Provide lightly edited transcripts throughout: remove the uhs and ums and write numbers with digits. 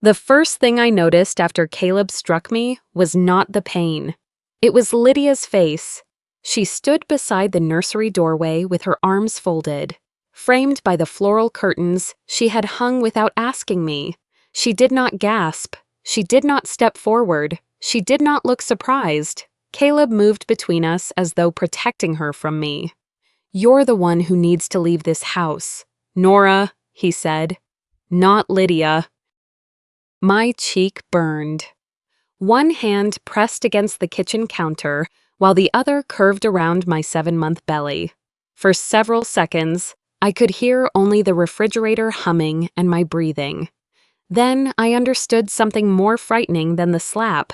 The first thing I noticed after Caleb struck me was not the pain. It was Lydia's face. She stood beside the nursery doorway with her arms folded. Framed by the floral curtains she had hung without asking me. She did not gasp. She did not step forward. She did not look surprised. Caleb moved between us as though protecting her from me. "You're the one who needs to leave this house, Nora," he said. "Not Lydia." My cheek burned. One hand pressed against the kitchen counter while the other curved around my 7-month belly. For several seconds, I could hear only the refrigerator humming and my breathing. Then I understood something more frightening than the slap.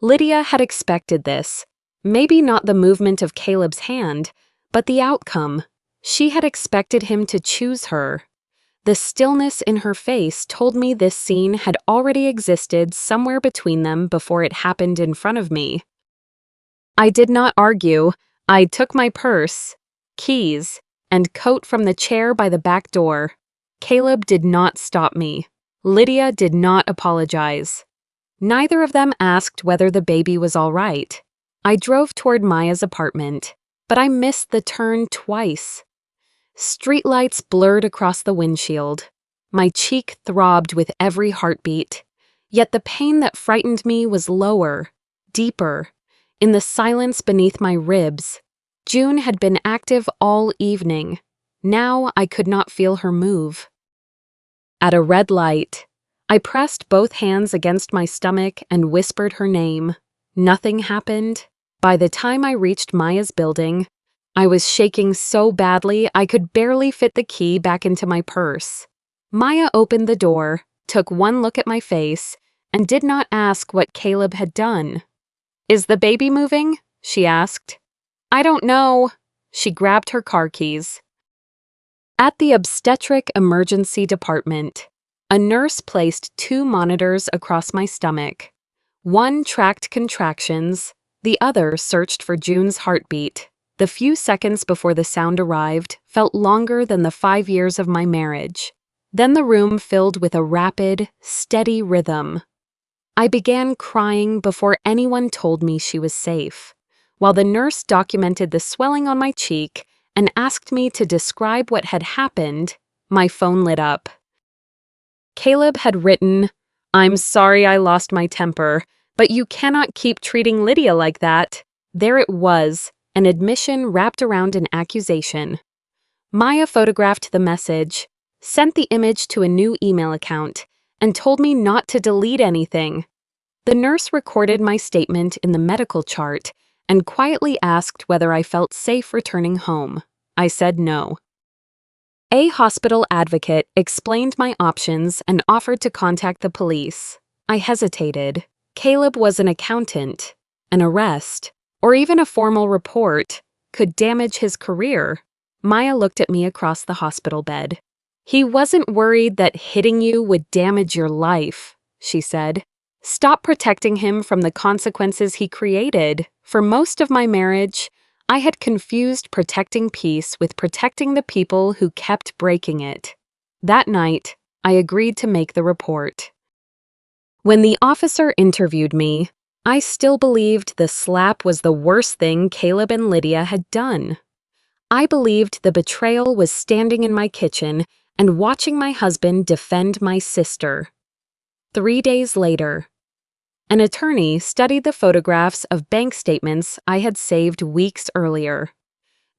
Lydia had expected this. Maybe not the movement of Caleb's hand, but the outcome. She had expected him to choose her. The stillness in her face told me this scene had already existed somewhere between them before it happened in front of me. I did not argue. I took my purse, keys, and coat from the chair by the back door. Caleb did not stop me. Lydia did not apologize. Neither of them asked whether the baby was all right. I drove toward Maya's apartment, but I missed the turn twice. Streetlights blurred across the windshield. My cheek throbbed with every heartbeat. Yet the pain that frightened me was lower, deeper, in the silence beneath my ribs. June had been active all evening. Now I could not feel her move. At a red light, I pressed both hands against my stomach and whispered her name. Nothing happened. By the time I reached Maya's building, I was shaking so badly I could barely fit the key back into my purse. Maya opened the door, took one look at my face, and did not ask what Caleb had done. "Is the baby moving?" she asked. "I don't know." She grabbed her car keys. At the obstetric emergency department, a nurse placed 2 monitors across my stomach. One tracked contractions, the other searched for June's heartbeat. The few seconds before the sound arrived felt longer than the 5 years of my marriage. Then the room filled with a rapid, steady rhythm. I began crying before anyone told me she was safe, while the nurse documented the swelling on my cheek and asked me to describe what had happened. My phone lit up. Caleb had written, "I'm sorry I lost my temper, but you cannot keep treating Lydia like that." There it was, an admission wrapped around an accusation. Maya photographed the message, sent the image to a new email account, and told me not to delete anything. The nurse recorded my statement in the medical chart and quietly asked whether I felt safe returning home. I said no. A hospital advocate explained my options and offered to contact the police. I hesitated. Caleb was an accountant. An arrest, or even a formal report, could damage his career. Maya looked at me across the hospital bed. "He wasn't worried that hitting you would damage your life," she said. "Stop protecting him from the consequences he created." For most of my marriage, I had confused protecting peace with protecting the people who kept breaking it. That night, I agreed to make the report. When the officer interviewed me, I still believed the slap was the worst thing Caleb and Lydia had done. I believed the betrayal was standing in my kitchen and watching my husband defend my sister. 3 days later, an attorney studied the photographs of bank statements I had saved weeks earlier.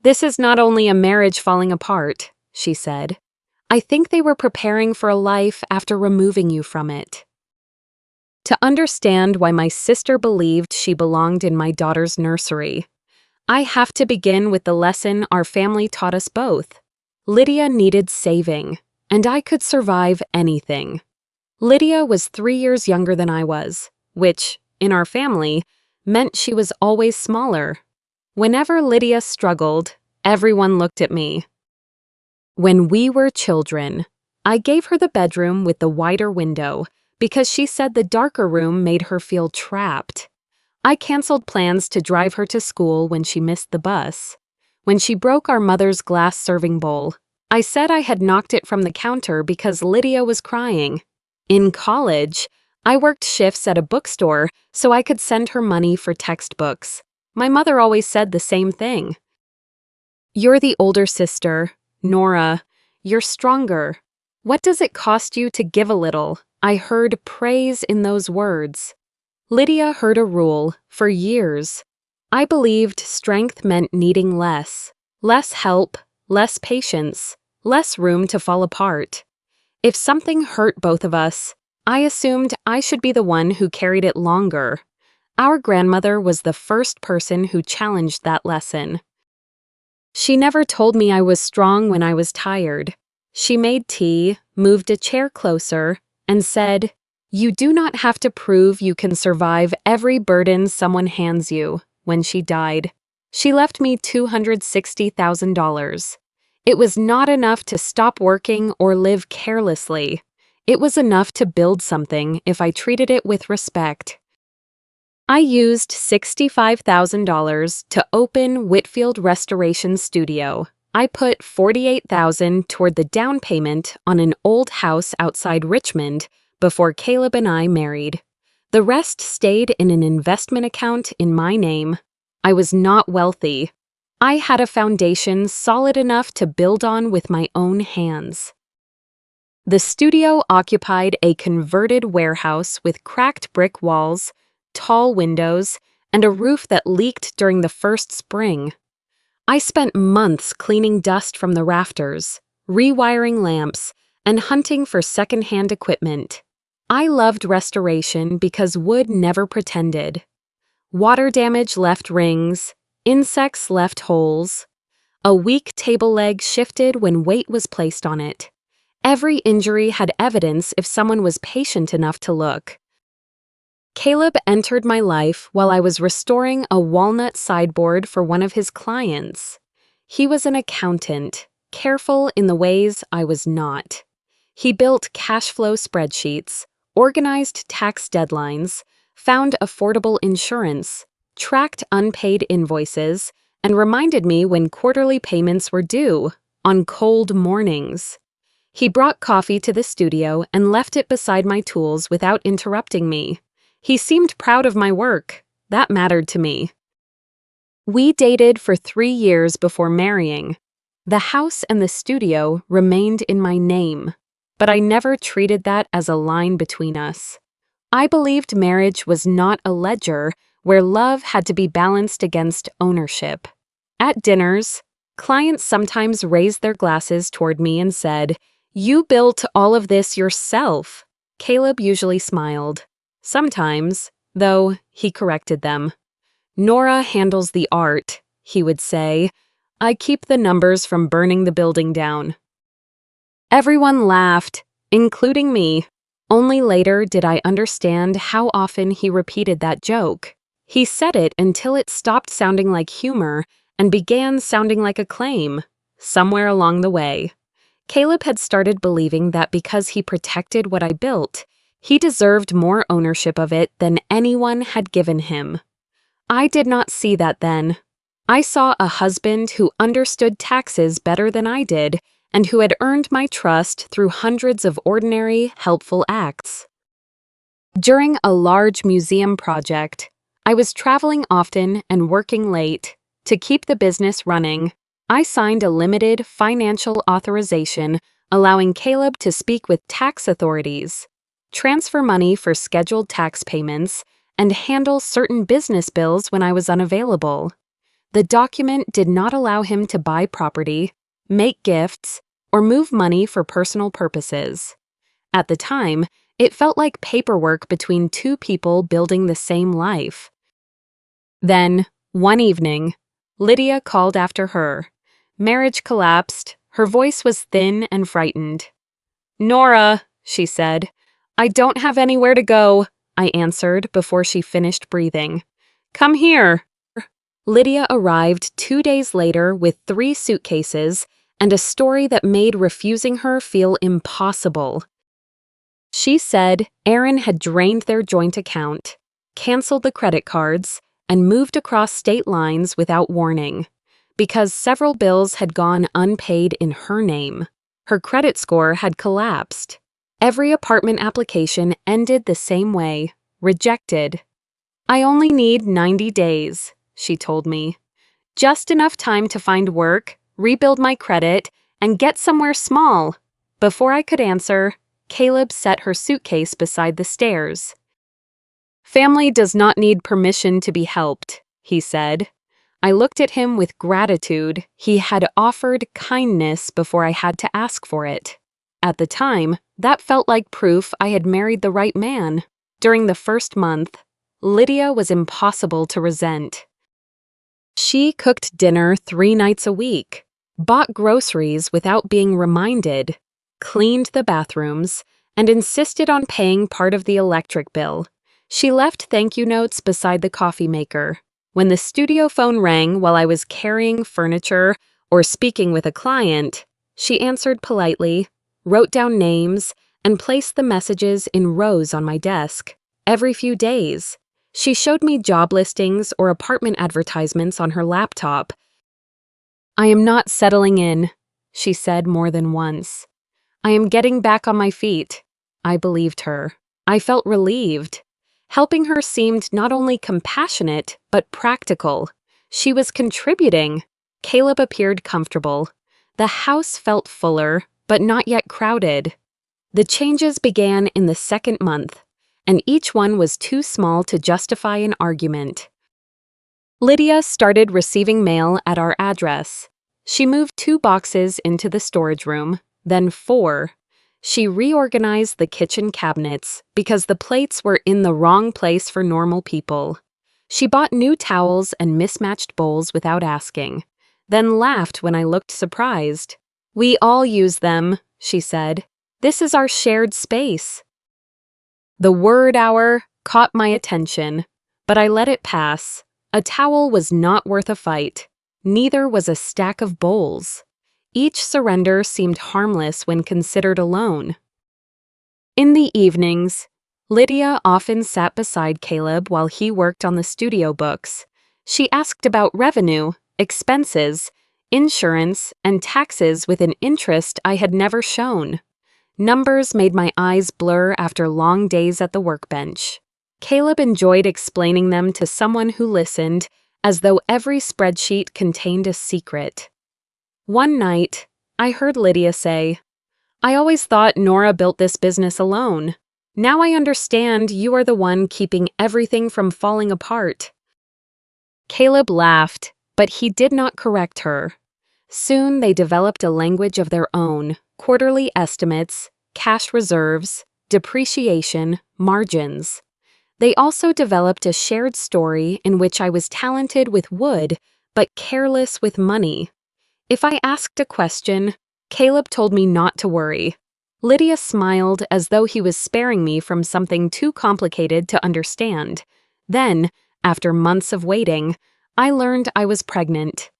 "This is not only a marriage falling apart," she said. "I think they were preparing for a life after removing you from it." To understand why my sister believed she belonged in my daughter's nursery, I have to begin with the lesson our family taught us both. Lydia needed saving, and I could survive anything. Lydia was 3 years younger than I was, which, in our family, meant she was always smaller. Whenever Lydia struggled, everyone looked at me. When we were children, I gave her the bedroom with the wider window because she said the darker room made her feel trapped. I canceled plans to drive her to school when she missed the bus. When she broke our mother's glass serving bowl, I said I had knocked it from the counter because Lydia was crying. In college, I worked shifts at a bookstore so I could send her money for textbooks. My mother always said the same thing. "You're the older sister, Nora. You're stronger. What does it cost you to give a little?" I heard praise in those words. Lydia heard a rule for years. I believed strength meant needing less help, less patience, less room to fall apart. If something hurt both of us, I assumed I should be the one who carried it longer. Our grandmother was the first person who challenged that lesson. She never told me I was strong when I was tired. She made tea, moved a chair closer, and said, "You do not have to prove you can survive every burden someone hands you." When she died, she left me $260,000. It was not enough to stop working or live carelessly. It was enough to build something if I treated it with respect. I used $65,000 to open Whitfield Restoration Studio. I put $48,000 toward the down payment on an old house outside Richmond before Caleb and I married. The rest stayed in an investment account in my name. I was not wealthy. I had a foundation solid enough to build on with my own hands. The studio occupied a converted warehouse with cracked brick walls, tall windows, and a roof that leaked during the first spring. I spent months cleaning dust from the rafters, rewiring lamps, and hunting for secondhand equipment. I loved restoration because wood never pretended. Water damage left rings, insects left holes. A weak table leg shifted when weight was placed on it. Every injury had evidence if someone was patient enough to look. Caleb entered my life while I was restoring a walnut sideboard for one of his clients. He was an accountant, careful in the ways I was not. He built cash flow spreadsheets, organized tax deadlines, found affordable insurance, tracked unpaid invoices, and reminded me when quarterly payments were due on cold mornings. He brought coffee to the studio and left it beside my tools without interrupting me. He seemed proud of my work. That mattered to me. We dated for 3 years before marrying. The house and the studio remained in my name, but I never treated that as a line between us. I believed marriage was not a ledger where love had to be balanced against ownership. At dinners, clients sometimes raised their glasses toward me and said, "You built all of this yourself." Caleb usually smiled. Sometimes, though, he corrected them. "Nora handles the art," he would say. "I keep the numbers from burning the building down." Everyone laughed, including me. Only later did I understand how often he repeated that joke. He said it until it stopped sounding like humor and began sounding like a claim, somewhere along the way. Caleb had started believing that because he protected what I built, he deserved more ownership of it than anyone had given him. I did not see that then. I saw a husband who understood taxes better than I did and who had earned my trust through hundreds of ordinary, helpful acts. During a large museum project, I was traveling often and working late. To keep the business running, I signed a limited financial authorization allowing Caleb to speak with tax authorities, transfer money for scheduled tax payments, and handle certain business bills when I was unavailable. The document did not allow him to buy property, make gifts, or move money for personal purposes. At the time, it felt like paperwork between two people building the same life. Then, one evening, Lydia called after her. Marriage collapsed. Her voice was thin and frightened. "Nora," she said. "I don't have anywhere to go," I answered before she finished breathing. "Come here." Lydia arrived 2 days later with 3 suitcases and a story that made refusing her feel impossible. She said Aaron had drained their joint account, canceled the credit cards, and moved across state lines without warning. Because several bills had gone unpaid in her name, her credit score had collapsed. Every apartment application ended the same way: rejected. "I only need 90 days, she told me. "Just enough time to find work, rebuild my credit, and get somewhere small." Before I could answer, Caleb set her suitcase beside the stairs. "Family does not need permission to be helped," he said. I looked at him with gratitude. He had offered kindness before I had to ask for it. At the time, that felt like proof I had married the right man. During the first month, Lydia was impossible to resent. She cooked dinner 3 nights a week, bought groceries without being reminded, cleaned the bathrooms, and insisted on paying part of the electric bill. She left thank you notes beside the coffee maker. When the studio phone rang while I was carrying furniture or speaking with a client, she answered politely, wrote down names, and placed the messages in rows on my desk. Every few days, she showed me job listings or apartment advertisements on her laptop. "I am not settling in," she said more than once. "I am getting back on my feet." I believed her. I felt relieved. Helping her seemed not only compassionate, but practical. She was contributing. Caleb appeared comfortable. The house felt fuller, but not yet crowded. The changes began in the second month, and each one was too small to justify an argument. Lydia started receiving mail at our address. She moved 2 boxes into the storage room, then 4. She reorganized the kitchen cabinets because the plates were in the wrong place for normal people. She bought new towels and mismatched bowls without asking, then laughed when I looked surprised. "We all use them," she said. "This is our shared space." The word hour caught my attention, but I let it pass. A towel was not worth a fight. Neither was a stack of bowls. Each surrender seemed harmless when considered alone. In the evenings, Lydia often sat beside Caleb while he worked on the studio books. She asked about revenue, expenses, insurance, and taxes with an interest I had never shown. Numbers made my eyes blur after long days at the workbench. Caleb enjoyed explaining them to someone who listened, as though every spreadsheet contained a secret. One night, I heard Lydia say, "I always thought Nora built this business alone. Now I understand you are the one keeping everything from falling apart." Caleb laughed, but he did not correct her. Soon they developed a language of their own: quarterly estimates, cash reserves, depreciation, margins. They also developed a shared story in which I was talented with wood, but careless with money. If I asked a question, Caleb told me not to worry. Lydia smiled as though he was sparing me from something too complicated to understand. Then, after months of waiting, I learned I was pregnant.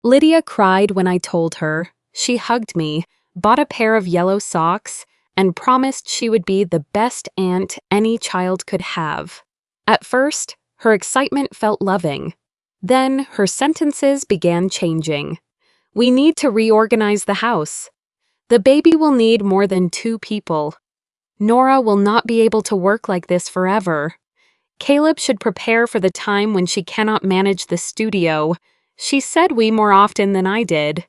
Lydia cried when I told her. She hugged me, bought a pair of yellow socks, and promised she would be the best aunt any child could have. At first, her excitement felt loving. Then, her sentences began changing. "We need to reorganize the house. The baby will need more than 2 people. Nora will not be able to work like this forever. Caleb should prepare for the time when she cannot manage the studio." She said "we" more often than I did.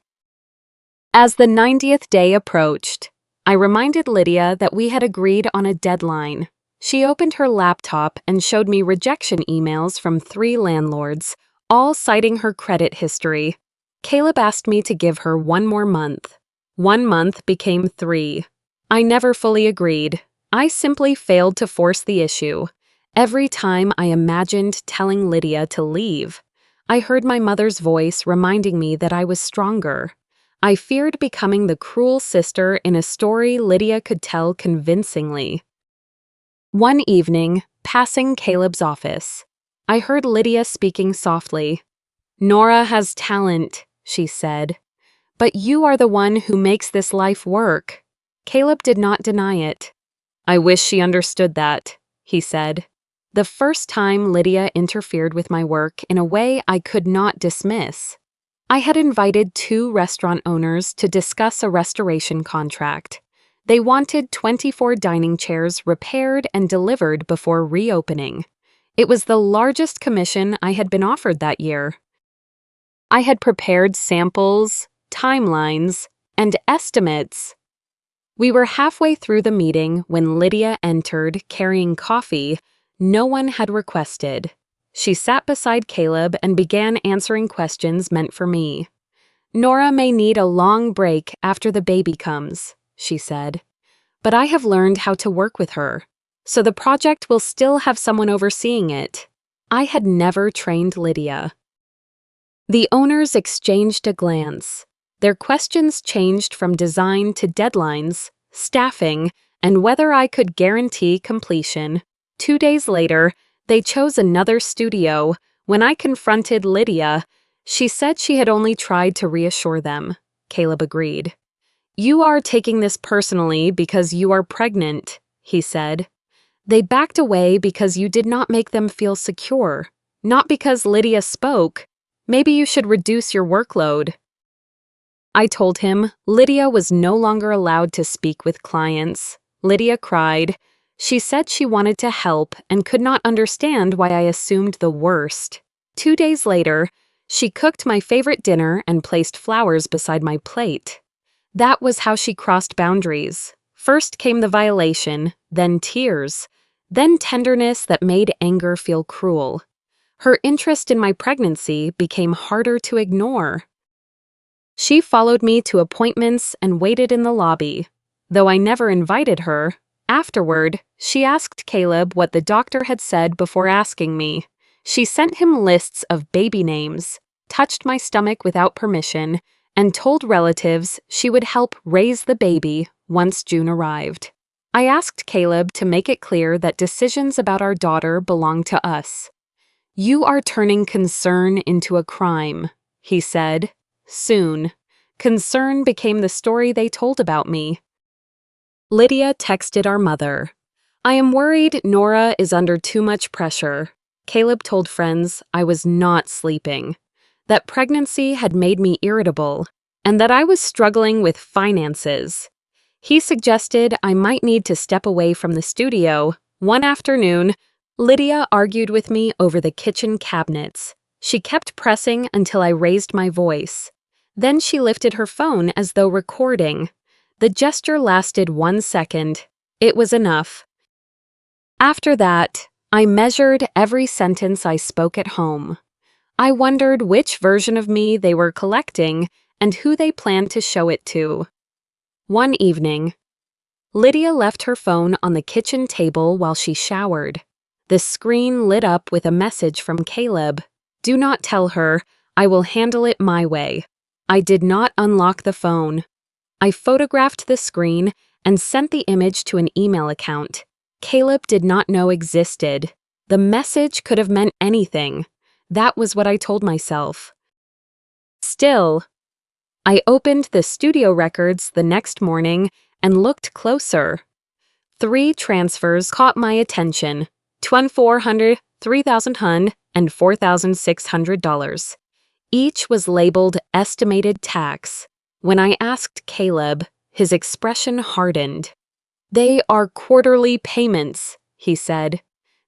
As the 90th day approached, I reminded Lydia that we had agreed on a deadline. She opened her laptop and showed me rejection emails from 3 landlords, all citing her credit history. Caleb asked me to give her 1 more month. 1 month became 3. I never fully agreed. I simply failed to force the issue. Every time I imagined telling Lydia to leave, I heard my mother's voice reminding me that I was stronger. I feared becoming the cruel sister in a story Lydia could tell convincingly. One evening, passing Caleb's office, I heard Lydia speaking softly. "Nora has talent," she said, "but you are the one who makes this life work." Caleb did not deny it. "I wish she understood that," he said. The first time Lydia interfered with my work in a way I could not dismiss. I had invited 2 restaurant owners to discuss a restoration contract. They wanted 24 dining chairs repaired and delivered before reopening. It was the largest commission I had been offered that year. I had prepared samples, timelines, and estimates. We were halfway through the meeting when Lydia entered carrying coffee no one had requested. She sat beside Caleb and began answering questions meant for me. "Nora may need a long break after the baby comes," she said. "But I have learned how to work with her, so the project will still have someone overseeing it." I had never trained Lydia. The owners exchanged a glance. Their questions changed from design to deadlines, staffing, and whether I could guarantee completion. 2 days later, they chose another studio. When I confronted Lydia, she said she had only tried to reassure them. Caleb agreed. "You are taking this personally because you are pregnant," he said. "They backed away because you did not make them feel secure, not because Lydia spoke. Maybe you should reduce your workload." I told him Lydia was no longer allowed to speak with clients. Lydia cried. She said she wanted to help and could not understand why I assumed the worst. 2 days later, she cooked my favorite dinner and placed flowers beside my plate. That was how she crossed boundaries. First came the violation, then tears, then tenderness that made anger feel cruel. Her interest in my pregnancy became harder to ignore. She followed me to appointments and waited in the lobby. Though I never invited her, afterward, she asked Caleb what the doctor had said before asking me. She sent him lists of baby names, touched my stomach without permission, and told relatives she would help raise the baby once June arrived. I asked Caleb to make it clear that decisions about our daughter belong to us. "You are turning concern into a crime," he said. Soon, concern became the story they told about me. Lydia texted our mother. "I am worried Nora is under too much pressure." Caleb told friends I was not sleeping, that pregnancy had made me irritable, and that I was struggling with finances. He suggested I might need to step away from the studio. One afternoon, Lydia argued with me over the kitchen cabinets. She kept pressing until I raised my voice. Then she lifted her phone as though recording. The gesture lasted 1 second. It was enough. After that, I measured every sentence I spoke at home. I wondered which version of me they were collecting and who they planned to show it to. One evening, Lydia left her phone on the kitchen table while she showered. The screen lit up with a message from Caleb. "Do not tell her. I will handle it my way." I did not unlock the phone. I photographed the screen and sent the image to an email account Caleb did not know existed. The message could have meant anything. That was what I told myself. Still, I opened the studio records the next morning and looked closer. 3 transfers caught my attention: $2,400, $3,100, and $4,600. Each was labeled estimated tax. When I asked Caleb, his expression hardened. "They are quarterly payments," he said.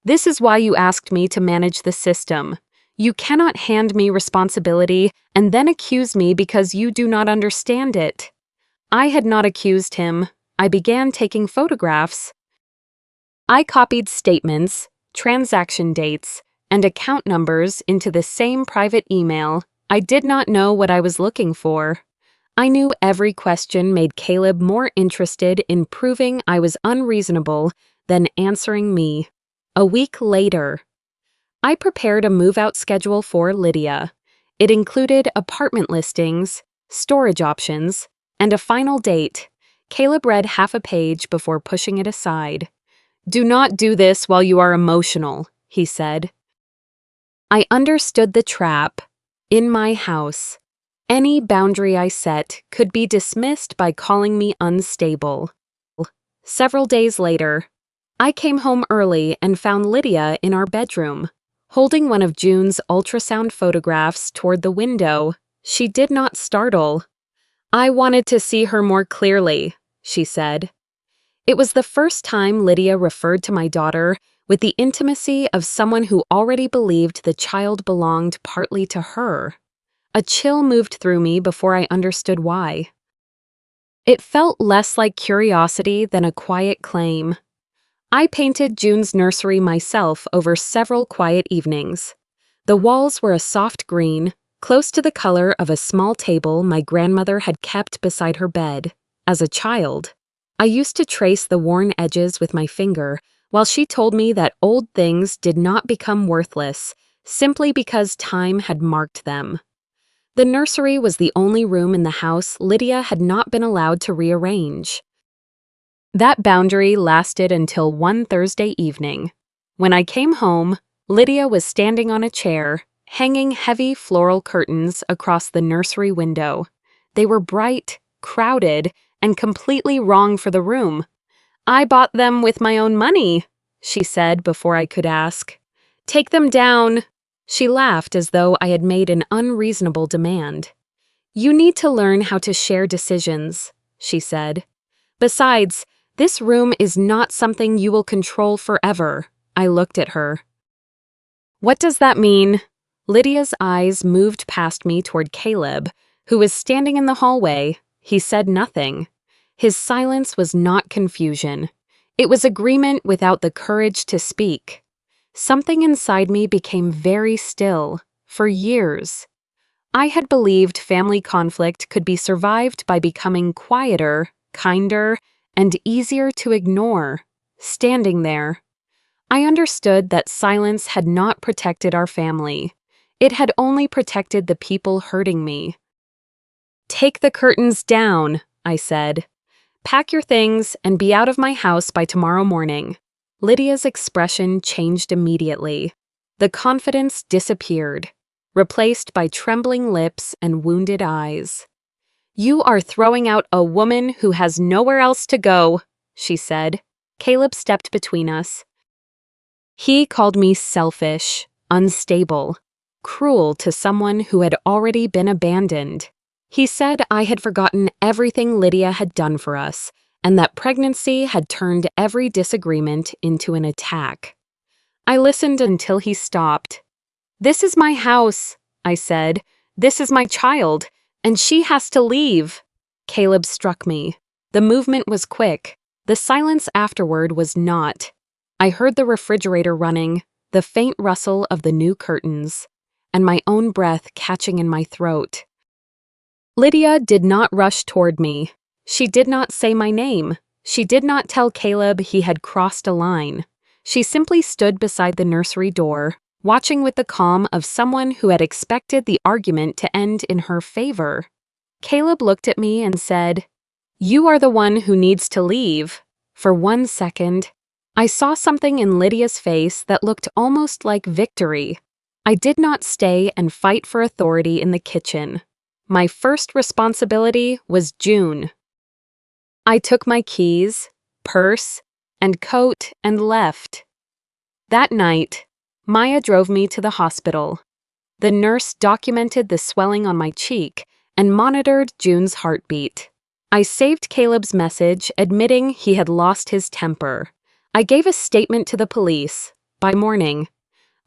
"This is why you asked me to manage the system. You cannot hand me responsibility and then accuse me because you do not understand it." I had not accused him. I began taking photographs. I copied statements, transaction dates, and account numbers into the same private email. I did not know what I was looking for. I knew every question made Caleb more interested in proving I was unreasonable than answering me. A week later, I prepared a move-out schedule for Lydia. It included apartment listings, storage options, and a final date. Caleb read half a page before pushing it aside. "Do not do this while you are emotional," he said. I understood the trap. In my house, any boundary I set could be dismissed by calling me unstable. Several days later, I came home early and found Lydia in our bedroom, holding one of June's ultrasound photographs toward the window. She did not startle. "I wanted to see her more clearly," she said. It was the first time Lydia referred to my daughter with the intimacy of someone who already believed the child belonged partly to her. A chill moved through me before I understood why. It felt less like curiosity than a quiet claim. I painted June's nursery myself over several quiet evenings. The walls were a soft green, close to the color of a small table my grandmother had kept beside her bed. As a child, I used to trace the worn edges with my finger, while she told me that old things did not become worthless simply because time had marked them. The nursery was the only room in the house Lydia had not been allowed to rearrange. That boundary lasted until one Thursday evening. When I came home, Lydia was standing on a chair, hanging heavy floral curtains across the nursery window. They were bright, crowded, and completely wrong for the room. "I bought them with my own money," she said before I could ask. "Take them down." She laughed as though I had made an unreasonable demand. "You need to learn how to share decisions," she said. "Besides, this room is not something you will control forever." I looked at her. "What does that mean?" Lydia's eyes moved past me toward Caleb, who was standing in the hallway. He said nothing. His silence was not confusion. It was agreement without the courage to speak. Something inside me became very still. For years, I had believed family conflict could be survived by becoming quieter, kinder, and easier to ignore. Standing there, I understood that silence had not protected our family. It had only protected the people hurting me. "Take the curtains down," I said. "Pack your things and be out of my house by tomorrow morning." Lydia's expression changed immediately. The confidence disappeared, replaced by trembling lips and wounded eyes. "You are throwing out a woman who has nowhere else to go," she said. Caleb stepped between us. He called me selfish, unstable, cruel to someone who had already been abandoned. He said I had forgotten everything Lydia had done for us, and that pregnancy had turned every disagreement into an attack. I listened until he stopped. "This is my house," I said. "This is my child, and she has to leave." Caleb struck me. The movement was quick. The silence afterward was not. I heard the refrigerator running, the faint rustle of the new curtains, and my own breath catching in my throat. Lydia did not rush toward me. She did not say my name. She did not tell Caleb he had crossed a line. She simply stood beside the nursery door, watching with the calm of someone who had expected the argument to end in her favor. Caleb looked at me and said, "You are the one who needs to leave." For 1 second, I saw something in Lydia's face that looked almost like victory. I did not stay and fight for authority in the kitchen. My first responsibility was June. I took my keys, purse, and coat and left. That night, Maya drove me to the hospital. The nurse documented the swelling on my cheek and monitored June's heartbeat. I saved Caleb's message admitting he had lost his temper. I gave a statement to the police. By morning,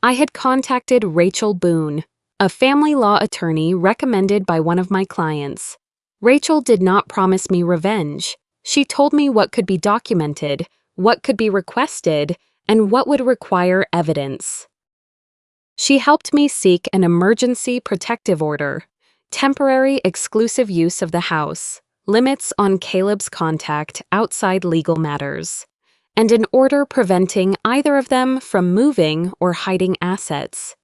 I had contacted Rachel Boone, a family law attorney recommended by one of my clients. Rachel did not promise me revenge. She told me what could be documented, what could be requested, and what would require evidence. She helped me seek an emergency protective order, temporary exclusive use of the house, limits on Caleb's contact outside legal matters, and an order preventing either of them from moving or hiding assets.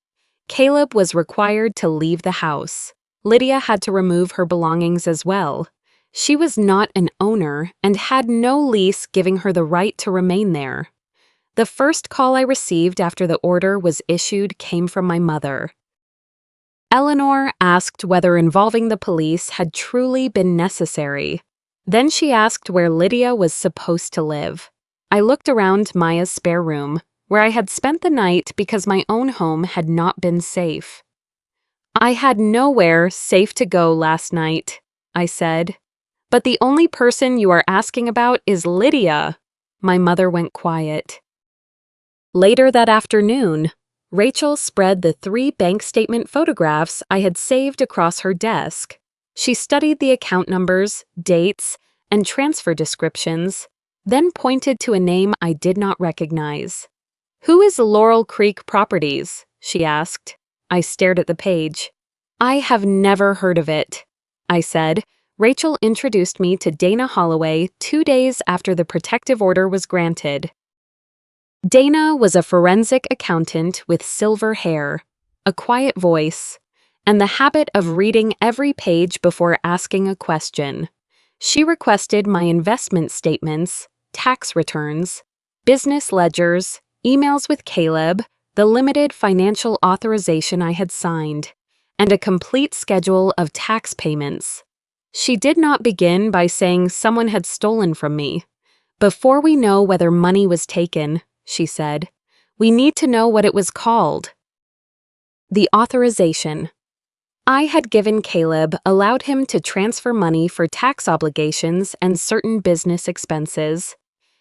Caleb was required to leave the house. Lydia had to remove her belongings as well. She was not an owner and had no lease giving her the right to remain there. The first call I received after the order was issued came from my mother. Eleanor asked whether involving the police had truly been necessary. Then she asked where Lydia was supposed to live. I looked around Maya's spare room, where I had spent the night because my own home had not been safe. "I had nowhere safe to go last night," I said. "But the only person you are asking about is Lydia." My mother went quiet. Later that afternoon, Rachel spread the 3 bank statement photographs I had saved across her desk. She studied the account numbers, dates, and transfer descriptions, then pointed to a name I did not recognize. "Who is Laurel Creek Properties?" she asked. I stared at the page. "I have never heard of it," I said. Rachel introduced me to Dana Holloway 2 days after the protective order was granted. Dana was a forensic accountant with silver hair, a quiet voice, and the habit of reading every page before asking a question. She requested my investment statements, tax returns, business ledgers, emails with Caleb, the limited financial authorization I had signed, and a complete schedule of tax payments. She did not begin by saying someone had stolen from me. "Before we know whether money was taken," she said, "we need to know what it was called." The authorization. I had given Caleb allowed him to transfer money for tax obligations and certain business expenses.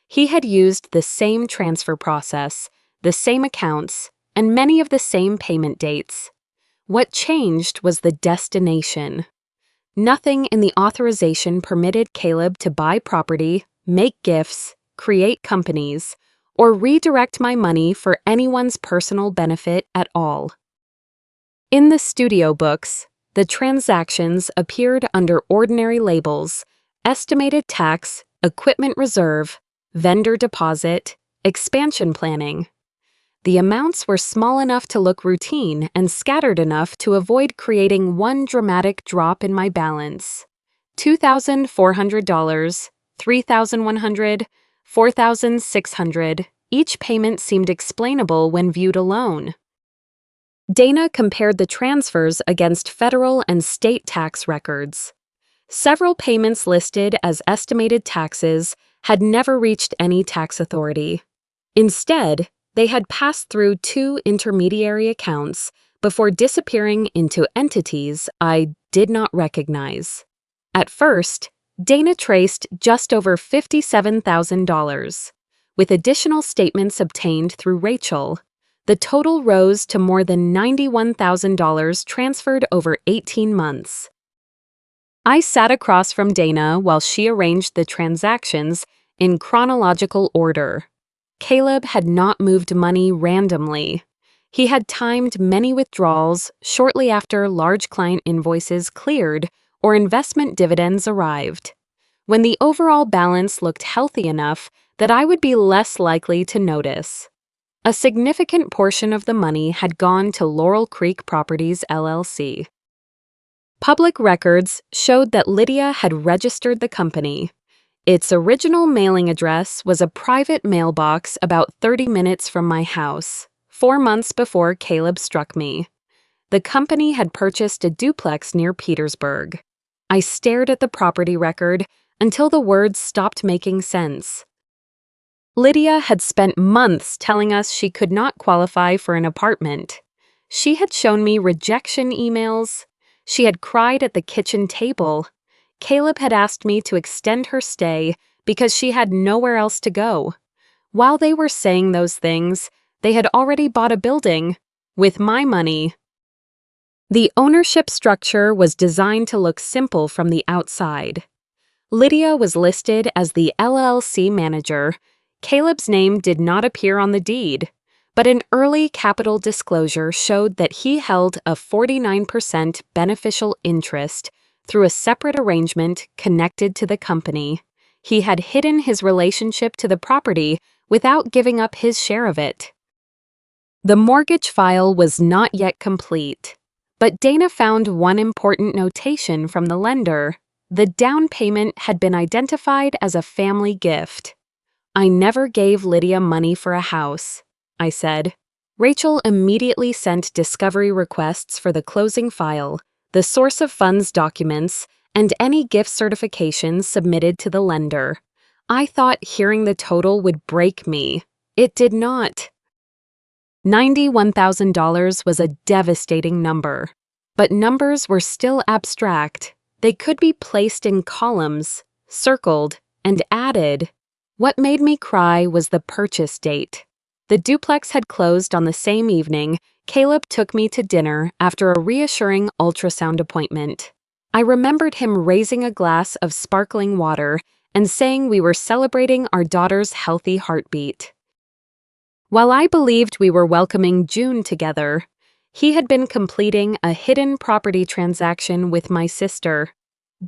He had used the same transfer process, the same accounts, and many of the same payment dates. What changed was the destination. Nothing in the authorization permitted Caleb to buy property, make gifts, create companies, or redirect my money for anyone's personal benefit at all. In the studio books, the transactions appeared under ordinary labels: estimated tax, equipment reserve, vendor deposit, expansion planning. The amounts were small enough to look routine and scattered enough to avoid creating one dramatic drop in my balance. $2,400, $3,100, $4,600. Each payment seemed explainable when viewed alone. Dana compared the transfers against federal and state tax records. Several payments listed as estimated taxes had never reached any tax authority. Instead, they had passed through 2 intermediary accounts before disappearing into entities I did not recognize. At first, Dana traced just over $57,000. With additional statements obtained through Rachel, the total rose to more than $91,000 transferred over 18 months. I sat across from Dana while she arranged the transactions in chronological order. Caleb had not moved money randomly. He had timed many withdrawals shortly after large client invoices cleared or investment dividends arrived, when the overall balance looked healthy enough that I would be less likely to notice. A significant portion of the money had gone to Laurel Creek Properties, LLC. Public records showed that Lydia had registered the company. Its original mailing address was a private mailbox about 30 minutes from my house, 4 months before Caleb struck me. The company had purchased a duplex near Petersburg. I stared at the property record until the words stopped making sense. Lydia had spent months telling us she could not qualify for an apartment. She had shown me rejection emails. She had cried at the kitchen table. Caleb had asked me to extend her stay because she had nowhere else to go. While they were saying those things, they had already bought a building with my money. The ownership structure was designed to look simple from the outside. Lydia was listed as the LLC manager. Caleb's name did not appear on the deed, but an early capital disclosure showed that he held a 49% beneficial interest through a separate arrangement connected to the company. He had hidden his relationship to the property without giving up his share of it. The mortgage file was not yet complete, but Dana found one important notation from the lender. The down payment had been identified as a family gift. "I never gave Lydia money for a house," I said. Rachel immediately sent discovery requests for the closing file, the source of funds documents, and any gift certifications submitted to the lender. I thought hearing the total would break me. It did not. $91,000 was a devastating number. But numbers were still abstract. They could be placed in columns, circled, and added. What made me cry was the purchase date. The duplex had closed on the same evening. Caleb took me to dinner after a reassuring ultrasound appointment. I remembered him raising a glass of sparkling water and saying we were celebrating our daughter's healthy heartbeat. While I believed we were welcoming June together, he had been completing a hidden property transaction with my sister.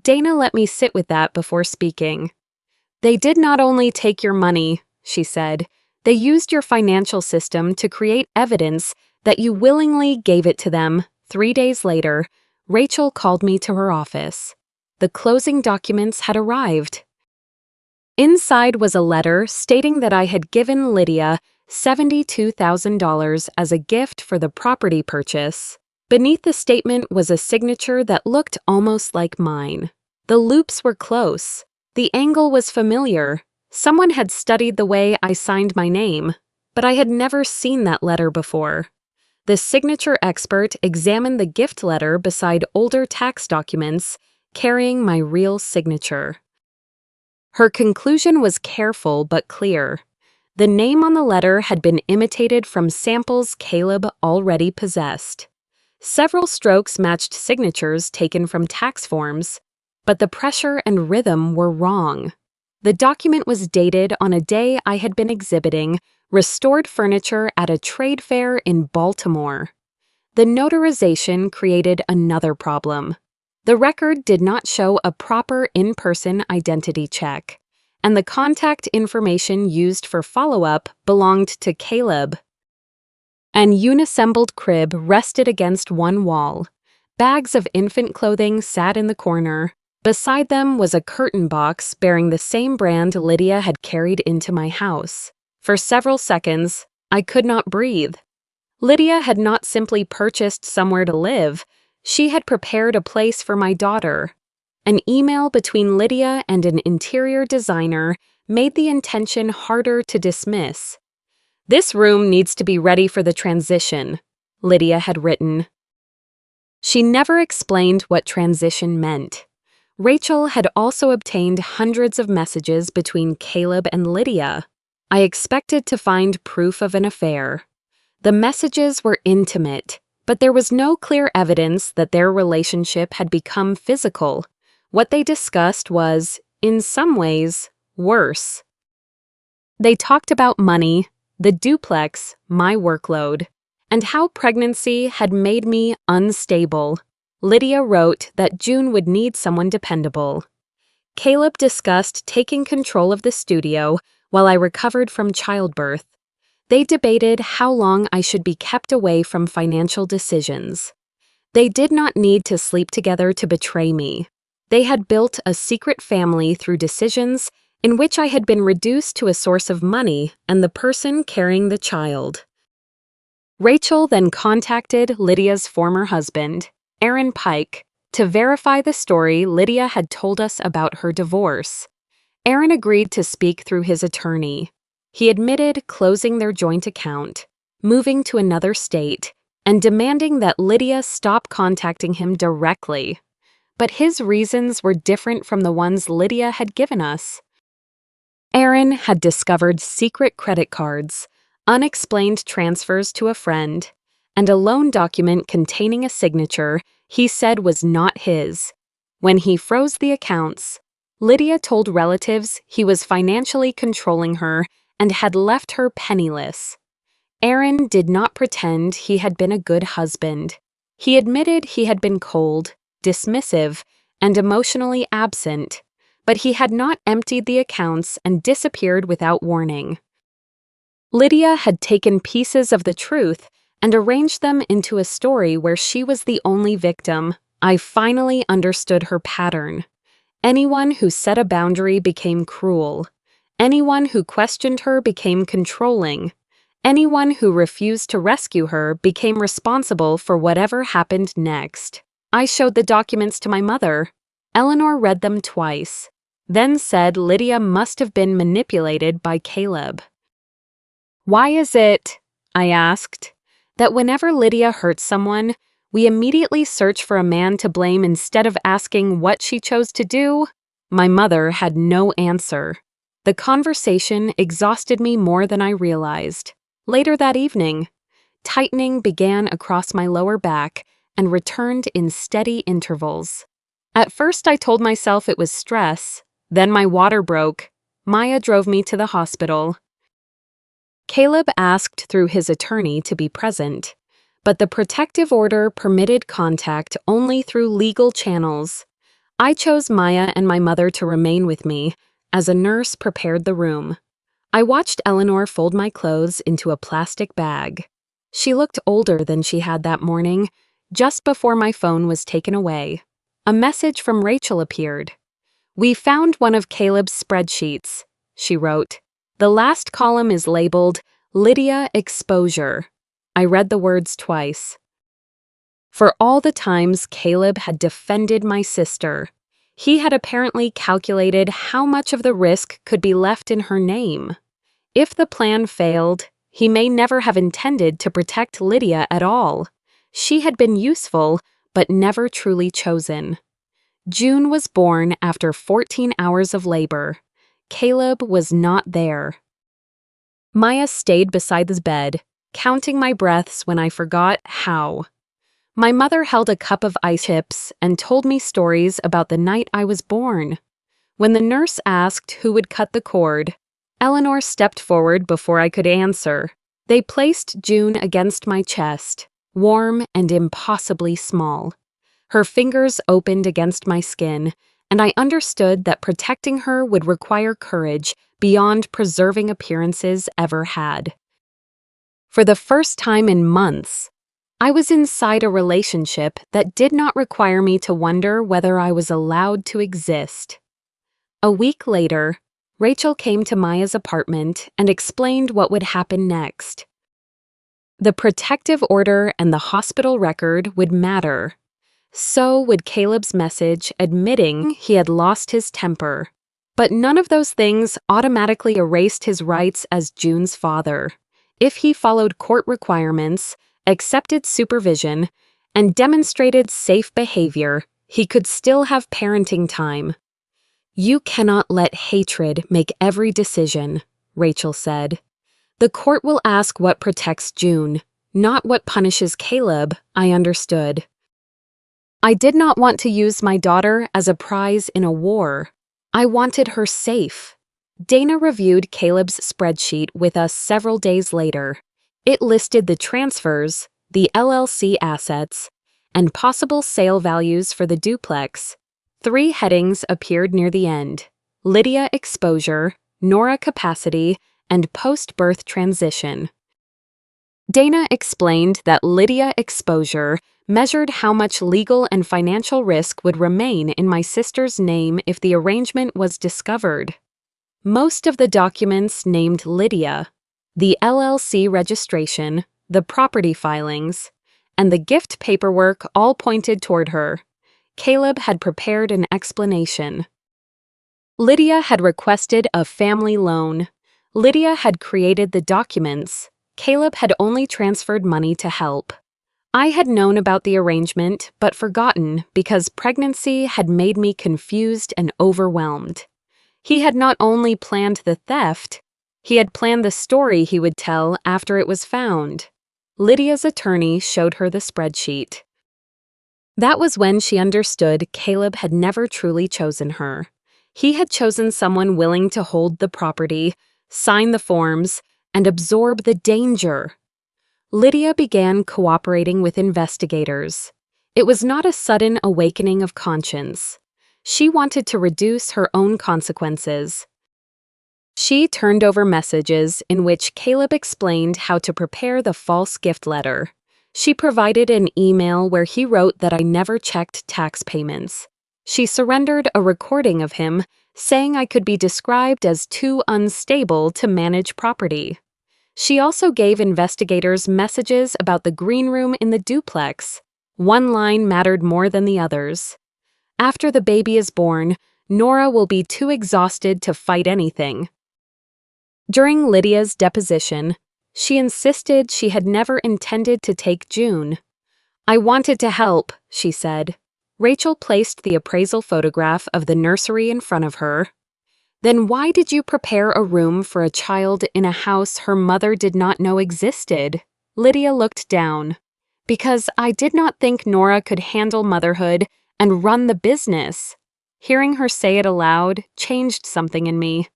Dana let me sit with that before speaking. "They did not only take your money," she said, "they used your financial system to create evidence that you willingly gave it to them." 3 days later, Rachel called me to her office. The closing documents had arrived. Inside was a letter stating that I had given Lydia $72,000 as a gift for the property purchase. Beneath the statement was a signature that looked almost like mine. The loops were close. The angle was familiar. Someone had studied the way I signed my name, but I had never seen that letter before. The signature expert examined the gift letter beside older tax documents carrying my real signature. Her conclusion was careful but clear. The name on the letter had been imitated from samples Caleb already possessed. Several strokes matched signatures taken from tax forms, but the pressure and rhythm were wrong. The document was dated on a day I had been exhibiting restored furniture at a trade fair in Baltimore. The notarization created another problem. The record did not show a proper in-person identity check, and the contact information used for follow-up belonged to Caleb. An unassembled crib rested against one wall. Bags of infant clothing sat in the corner. Beside them was a curtain box bearing the same brand Lydia had carried into my house. For several seconds, I could not breathe. Lydia had not simply purchased somewhere to live, she had prepared a place for my daughter. An email between Lydia and an interior designer made the intention harder to dismiss. "This room needs to be ready for the transition," Lydia had written. She never explained what transition meant. Rachel had also obtained hundreds of messages between Caleb and Lydia. I expected to find proof of an affair. The messages were intimate, but there was no clear evidence that their relationship had become physical. What they discussed was, in some ways, worse. They talked about money, the duplex, my workload, and how pregnancy had made me unstable. Lydia wrote that June would need someone dependable. Caleb discussed taking control of the studio while I recovered from childbirth. They debated how long I should be kept away from financial decisions. They did not need to sleep together to betray me. They had built a secret family through decisions in which I had been reduced to a source of money and the person carrying the child. Rachel then contacted Lydia's former husband, Aaron Pike, to verify the story Lydia had told us about her divorce. Aaron agreed to speak through his attorney. He admitted closing their joint account, moving to another state, and demanding that Lydia stop contacting him directly. But his reasons were different from the ones Lydia had given us. Aaron had discovered secret credit cards, unexplained transfers to a friend, and a loan document containing a signature he said was not his. When he froze the accounts, Lydia told relatives he was financially controlling her and had left her penniless. Aaron did not pretend he had been a good husband. He admitted he had been cold, dismissive, and emotionally absent, but he had not emptied the accounts and disappeared without warning. Lydia had taken pieces of the truth and arranged them into a story where she was the only victim. I finally understood her pattern. Anyone who set a boundary became cruel. Anyone who questioned her became controlling. Anyone who refused to rescue her became responsible for whatever happened next. I showed the documents to my mother. Eleanor read them twice, then said Lydia must have been manipulated by Caleb. "Why is it," I asked, "that whenever Lydia hurts someone, we immediately search for a man to blame instead of asking what she chose to do?" My mother had no answer. The conversation exhausted me more than I realized. Later that evening, tightening began across my lower back and returned in steady intervals. At first I told myself it was stress, then my water broke. Maya drove me to the hospital. Caleb asked through his attorney to be present, but the protective order permitted contact only through legal channels. I chose Maya and my mother to remain with me as a nurse prepared the room. I watched Eleanor fold my clothes into a plastic bag. She looked older than she had that morning, just before my phone was taken away. A message from Rachel appeared. "We found one of Caleb's spreadsheets," she wrote. "The last column is labeled Lydia Exposure." I read the words twice. For all the times Caleb had defended my sister, he had apparently calculated how much of the risk could be left in her name. If the plan failed, he may never have intended to protect Lydia at all. She had been useful, but never truly chosen. June was born after 14 hours of labor. Caleb was not there. Maya stayed beside the bed, counting my breaths when I forgot how. My mother held a cup of ice chips and told me stories about the night I was born. When the nurse asked who would cut the cord, Eleanor stepped forward before I could answer. They placed June against my chest, warm and impossibly small. Her fingers opened against my skin, and I understood that protecting her would require courage beyond preserving appearances ever had. For the first time in months, I was inside a relationship that did not require me to wonder whether I was allowed to exist. A week later, Rachel came to Maya's apartment and explained what would happen next. The protective order and the hospital record would matter. So would Caleb's message admitting he had lost his temper. But none of those things automatically erased his rights as June's father. If he followed court requirements, accepted supervision, and demonstrated safe behavior, he could still have parenting time. "You cannot let hatred make every decision," Rachel said. "The court will ask what protects June, not what punishes Caleb," I understood. I did not want to use my daughter as a prize in a war. I wanted her safe. Dana reviewed Caleb's spreadsheet with us several days later. It listed the transfers, the LLC assets, and possible sale values for the duplex. 3 headings appeared near the end: Lydia Exposure, Nora Capacity, and Post-Birth Transition. Dana explained that Lydia Exposure measured how much legal and financial risk would remain in my sister's name if the arrangement was discovered. Most of the documents named Lydia, the LLC registration, the property filings, and the gift paperwork all pointed toward her. Caleb had prepared an explanation. Lydia had requested a family loan. Lydia had created the documents. Caleb had only transferred money to help. I had known about the arrangement, but forgotten because pregnancy had made me confused and overwhelmed. He had not only planned the theft, he had planned the story he would tell after it was found. Lydia's attorney showed her the spreadsheet. That was when she understood Caleb had never truly chosen her. He had chosen someone willing to hold the property, sign the forms, and absorb the danger. Lydia began cooperating with investigators. It was not a sudden awakening of conscience. She wanted to reduce her own consequences. She turned over messages in which Caleb explained how to prepare the false gift letter. She provided an email where he wrote that I never checked tax payments. She surrendered a recording of him saying I could be described as too unstable to manage property. She also gave investigators messages about the green room in the duplex. One line mattered more than the others. "After the baby is born, Nora will be too exhausted to fight anything." During Lydia's deposition, she insisted she had never intended to take June. "I wanted to help," she said. Rachel placed the appraisal photograph of the nursery in front of her. Then why did you prepare a room for a child in a house her mother did not know existed? Lydia looked down. Because I did not think Nora could handle motherhood and run the business. Hearing her say it aloud changed something in me.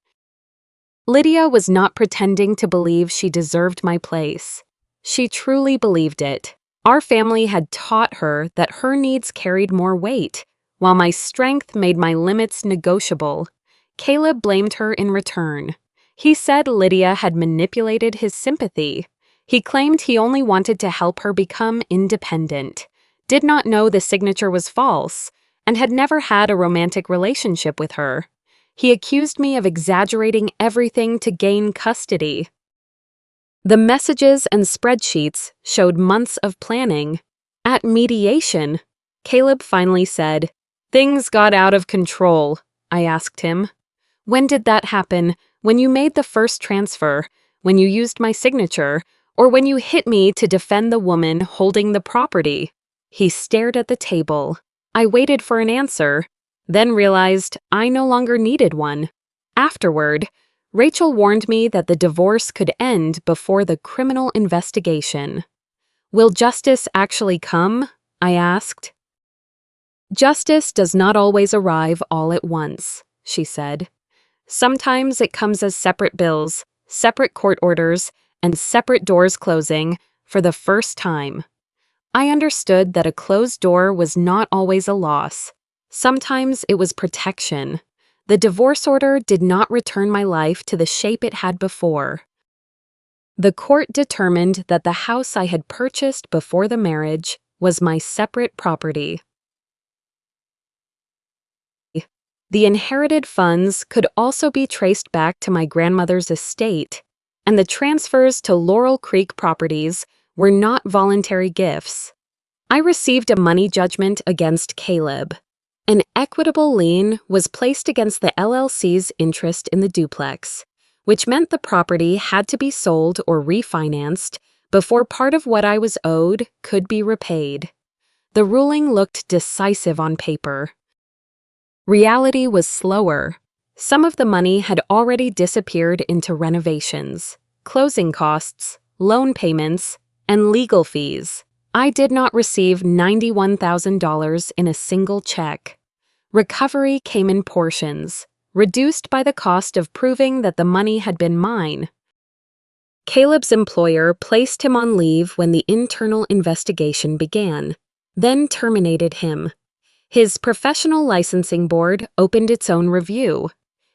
Lydia was not pretending to believe she deserved my place. She truly believed it. Our family had taught her that her needs carried more weight, while my strength made my limits negotiable. Caleb blamed her in return. He said Lydia had manipulated his sympathy. He claimed he only wanted to help her become independent, did not know the signature was false, and had never had a romantic relationship with her. He accused me of exaggerating everything to gain custody. The messages and spreadsheets showed months of planning. At mediation, Caleb finally said, "Things got out of control." I asked him, "When did that happen? When you made the first transfer? When you used my signature? Or when you hit me to defend the woman holding the property?" He stared at the table. I waited for an answer, then realized I no longer needed one. Afterward, Rachel warned me that the divorce could end before the criminal investigation. "Will justice actually come?" I asked. "Justice does not always arrive all at once," she said. "Sometimes it comes as separate bills, separate court orders, and separate doors closing for the first time." I understood that a closed door was not always a loss. Sometimes it was protection. The divorce order did not return my life to the shape it had before. The court determined that the house I had purchased before the marriage was my separate property. The inherited funds could also be traced back to my grandmother's estate, and the transfers to Laurel Creek Properties were not voluntary gifts. I received a money judgment against Caleb. An equitable lien was placed against the LLC's interest in the duplex, which meant the property had to be sold or refinanced before part of what I was owed could be repaid. The ruling looked decisive on paper. Reality was slower. Some of the money had already disappeared into renovations, closing costs, loan payments, and legal fees. I did not receive $91,000 in a single check. Recovery came in portions, reduced by the cost of proving that the money had been mine. Caleb's employer placed him on leave when the internal investigation began, then terminated him. His professional licensing board opened its own review.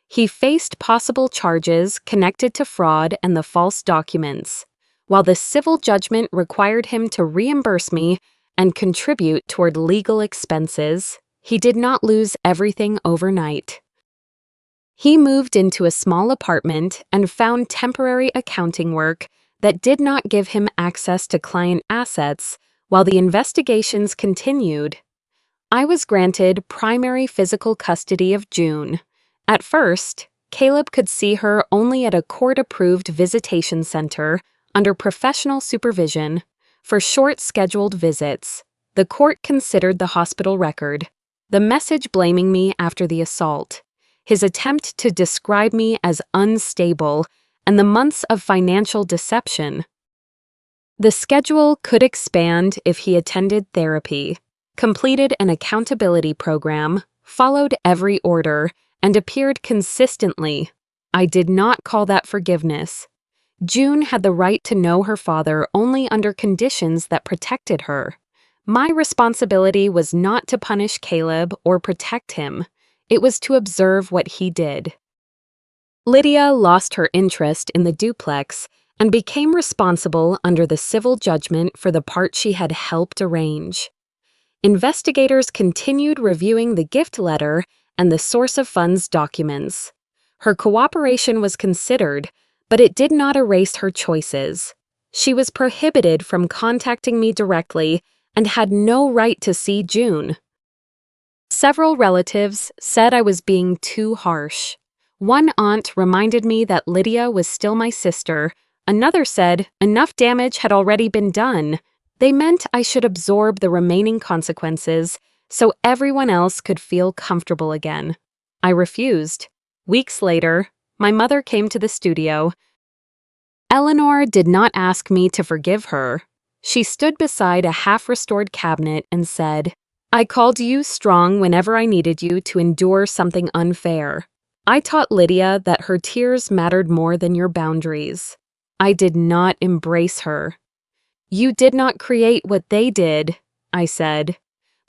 He faced possible charges connected to fraud and the false documents, while the civil judgment required him to reimburse me and contribute toward legal expenses. He did not lose everything overnight. He moved into a small apartment and found temporary accounting work that did not give him access to client assets while the investigations continued. I was granted primary physical custody of June. At first, Caleb could see her only at a court-approved visitation center under professional supervision for short scheduled visits. The court considered the hospital record, the message blaming me after the assault, his attempt to describe me as unstable, and the months of financial deception. The schedule could expand if he attended therapy, completed an accountability program, followed every order, and appeared consistently. I did not call that forgiveness. June had the right to know her father only under conditions that protected her. My responsibility was not to punish Caleb or protect him. It was to observe what he did. Lydia lost her interest in the duplex and became responsible under the civil judgment for the part she had helped arrange. Investigators continued reviewing the gift letter and the source of funds documents. Her cooperation was considered, but it did not erase her choices. She was prohibited from contacting me directly and had no right to see June. Several relatives said I was being too harsh. One aunt reminded me that Lydia was still my sister. Another said enough damage had already been done. They meant I should absorb the remaining consequences so everyone else could feel comfortable again. I refused. Weeks later, my mother came to the studio. Eleanor did not ask me to forgive her. She stood beside a half-restored cabinet and said, "I called you strong whenever I needed you to endure something unfair. I taught Lydia that her tears mattered more than your boundaries." I did not embrace her. "You did not create what they did," I said.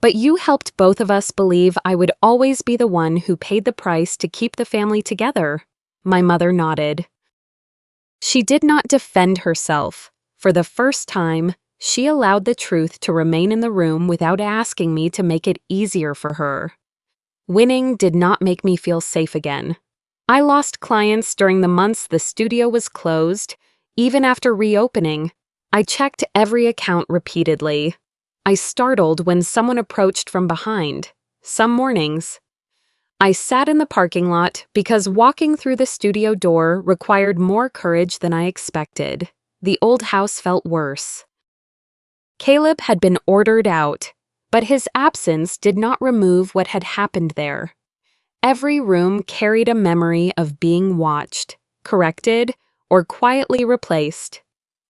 "But you helped both of us believe I would always be the one who paid the price to keep the family together." My mother nodded. She did not defend herself. For the first time, she allowed the truth to remain in the room without asking me to make it easier for her. Winning did not make me feel safe again. I lost clients during the months the studio was closed. Even after reopening, I checked every account repeatedly. I startled when someone approached from behind. Some mornings, I sat in the parking lot because walking through the studio door required more courage than I expected. The old house felt worse. Caleb had been ordered out, but his absence did not remove what had happened there. Every room carried a memory of being watched, corrected, or quietly replaced.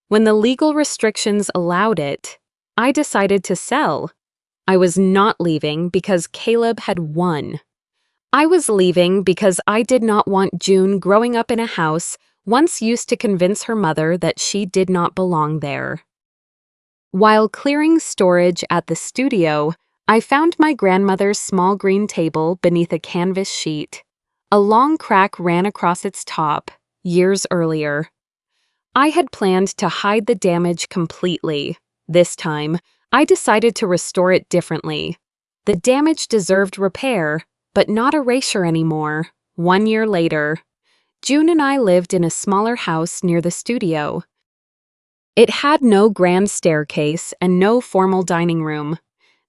When the legal restrictions allowed it, I decided to sell. I was not leaving because Caleb had won. I was leaving because I did not want June growing up in a house once used to convince her mother that she did not belong there. While clearing storage at the studio, I found my grandmother's small green table beneath a canvas sheet. A long crack ran across its top, years earlier. I had planned to hide the damage completely. This time, I decided to restore it differently. The damage deserved repair, but not erasure anymore. 1 year later, June and I lived in a smaller house near the studio. It had no grand staircase and no formal dining room.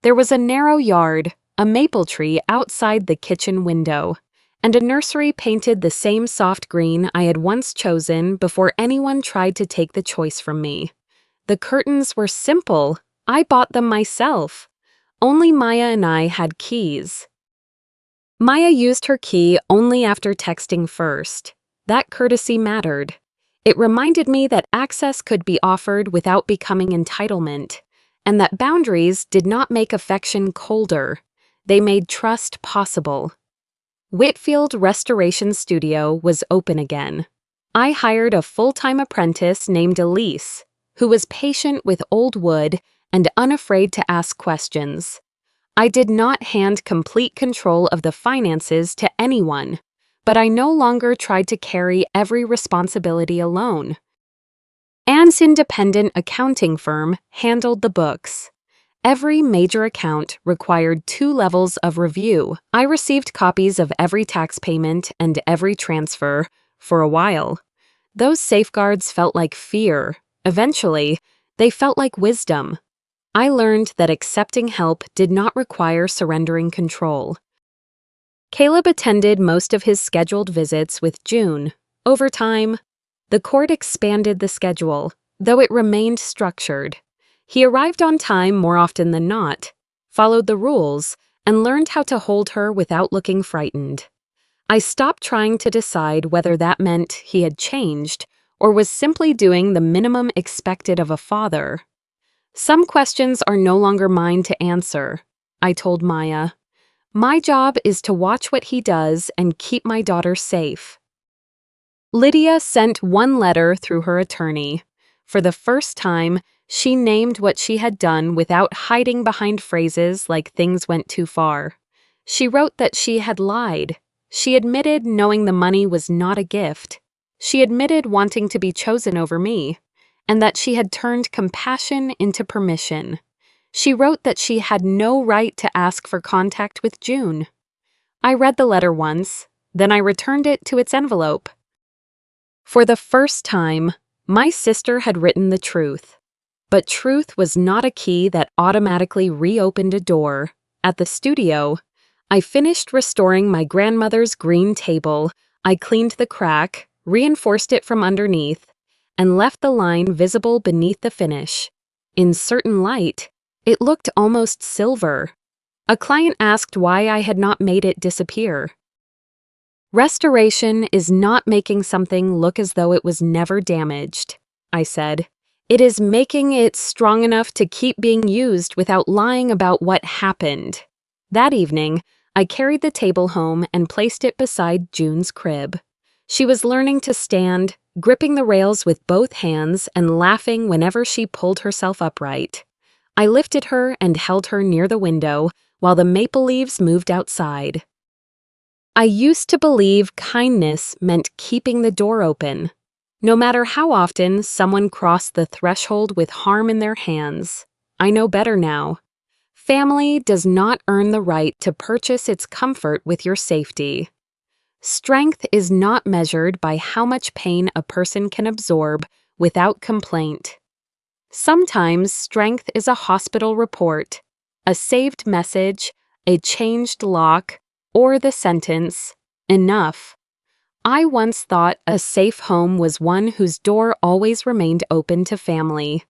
There was a narrow yard, a maple tree outside the kitchen window, and a nursery painted the same soft green I had once chosen before anyone tried to take the choice from me. The curtains were simple. I bought them myself. Only Maya and I had keys. Maya used her key only after texting first. That courtesy mattered. It reminded me that access could be offered without becoming entitlement, and that boundaries did not make affection colder. They made trust possible. Whitfield Restoration Studio was open again. I hired a full-time apprentice named Elise, who was patient with old wood and unafraid to ask questions. I did not hand complete control of the finances to anyone, but I no longer tried to carry every responsibility alone. Anne's independent accounting firm handled the books. Every major account required 2 levels of review. I received copies of every tax payment and every transfer for a while. Those safeguards felt like fear. Eventually, they felt like wisdom. I learned that accepting help did not require surrendering control. Caleb attended most of his scheduled visits with June. Over time, the court expanded the schedule, though it remained structured. He arrived on time more often than not, followed the rules, and learned how to hold her without looking frightened. I stopped trying to decide whether that meant he had changed or was simply doing the minimum expected of a father. "Some questions are no longer mine to answer," I told Maya. "My job is to watch what he does and keep my daughter safe." Lydia sent one letter through her attorney. For the first time, she named what she had done without hiding behind phrases like things went too far. She wrote that she had lied. She admitted knowing the money was not a gift. She admitted wanting to be chosen over me, and that she had turned compassion into permission. She wrote that she had no right to ask for contact with June. I read the letter once, then I returned it to its envelope. For the first time, my sister had written the truth. But truth was not a key that automatically reopened a door. At the studio, I finished restoring my grandmother's green table. I cleaned the crack, reinforced it from underneath, and left the line visible beneath the finish. In certain light, it looked almost silver. A client asked why I had not made it disappear. Restoration is not making something look as though it was never damaged, I said. It is making it strong enough to keep being used without lying about what happened. That evening, I carried the table home and placed it beside June's crib. She was learning to stand, gripping the rails with both hands and laughing whenever she pulled herself upright. I lifted her and held her near the window while the maple leaves moved outside. I used to believe kindness meant keeping the door open. No matter how often someone crossed the threshold with harm in their hands, I know better now. Family does not earn the right to purchase its comfort with your safety. Strength is not measured by how much pain a person can absorb without complaint. Sometimes strength is a hospital report, a saved message, a changed lock, or the sentence, "Enough." I once thought a safe home was one whose door always remained open to family.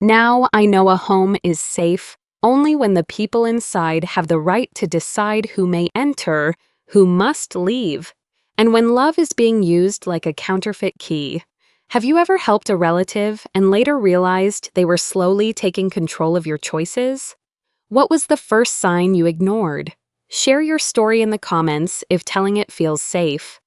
Now I know a home is safe only when the people inside have the right to decide who may enter, who must leave, and when love is being used like a counterfeit key. Have you ever helped a relative and later realized they were slowly taking control of your choices? What was the first sign you ignored? Share your story in the comments if telling it feels safe.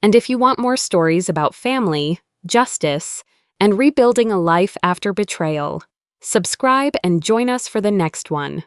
And if you want more stories about family, justice, and rebuilding a life after betrayal, subscribe and join us for the next one.